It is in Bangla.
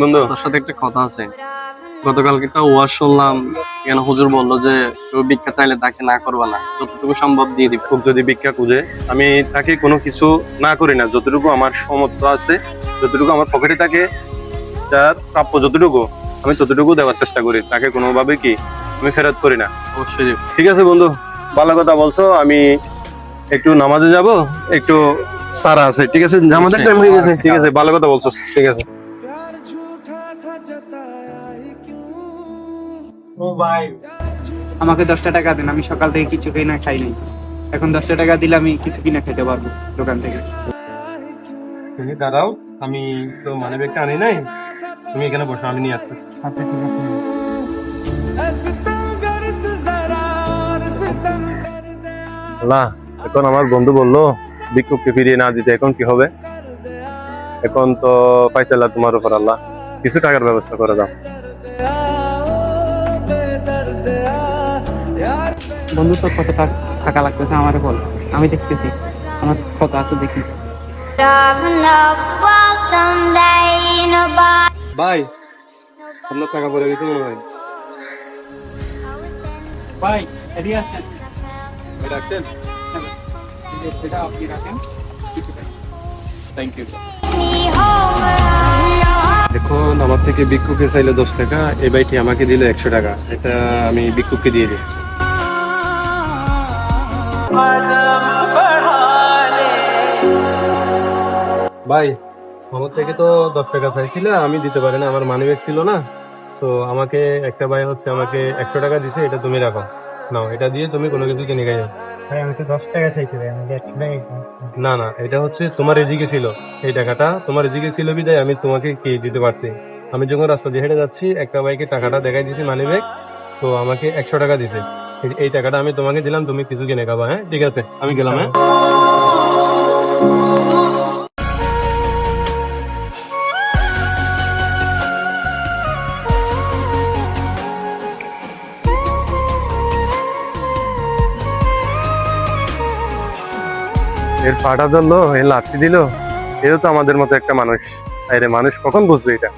বন্ধু তোর সাথে একটা কথা আছে। গতকালকে একটা ওয়াজ শুনলাম, এখানে হুজুর বললো যে কেউ ভিক্ষা চাইলে তাকে না করবা না, যতটুকু সম্ভব দিয়ে দিবে। খুব যদি ভিক্ষা খুঁজে আমি তাকে কোনো কিছু না করি না, যতটুকু আমার সামর্থ্য আছে, যতটুকু আমার পকেটে থাকে, যার প্রাপ্য যতটুকু আমি ততটুকু দেওয়ার চেষ্টা করি, তাকে কোনোভাবে কি আমি ফেরত করি না। অবশ্যই দিবে। ঠিক আছে বন্ধু, ভালো কথা বলছো। আমি একটু নামাজে যাব, একটু তারা আছে। ঠিক আছে, নামাজের টাইম হয়ে গেছে। ঠিক আছে, ভালো কথা বলছো। ঠিক আছে। ও ভাই, আমাকে 10টা টাকা দেন, আমি সকাল থেকে কিছু কিনা খাই নাই। এখন 10টা টাকা দিলে আমি কিছু কিনা খেতে পারবো দোকান থেকে। তুমি দাঁড়াও, আমি তো মানে ব্যাগটা আনি নাই, তুমি এখানে বসো, আমি নিয়ে আসতেছি। আচ্ছা ঠিক আছে। আল্লাহ, এখন আমার বন্ধু বললো ভিক্ষুককে ফিরিয়ে না দিতে, এখন কি হবে? এখন তো ফাইসাল্লাহ তোমার উপর। আল্লাহ, কিছু টাকার ব্যবস্থা করে দাও। বন্ধু, তোর কত টাকা লাগতেছে আমারে বল, আমি দেখতেছি আমার কত আছে দেখি। ভাই, আপনার টাকা পড়ে গেছে মনে হয়। ভাই এদিকে আসেন। রাখছেন? এটা আপনি রাখেন। Thank you. এখন আমার থেকে ভিক্ষুকে চাইলে 10 টাকা, এই ভাইটি আমাকে দিল 100 টাকা। এটা আমি ভিক্ষুককে দিয়ে দিই। ভাই, আমার থেকে তো 10 টাকা চাইছিল, আমি দিতে পারি না, আমার মানি ব্যাগ ছিল না। তো আমাকে একটা ভাই হচ্ছে আমাকে 100 টাকা দিছে, এটা তুমি রাখো। নাও, এটা দিয়ে তুমি কোনো কিছু কিনে খাইও। ভাই আমি তো 10 টাকা চাইছি, ভাই আমি 100 টাকা। না না, এটা হচ্ছে তোমার এদিকে ছিল, এই টাকাটা তোমার এদিকে ছিল বিদায় আমি তোমাকে কি দিতে পারছি। আমি যখন রাস্তা দিয়ে হেঁটে যাচ্ছি, একটা ভাইকে টাকাটা দেখাই দিয়েছি মানি ব্যাগ, তো আমাকে 100 টাকা দিছে। এই টাকাটা আমি তোমাকে দিলাম, তুমি কিছু কিনে খাবা। হ্যাঁ, ঠিক আছে, আমি গেলাম। হ্যাঁ। এর পাটা ধরলো, এর লাথি দিল, এও তো আমাদের মতো একটা মানুষ। আরে মানুষ কখন বুঝবে এটা?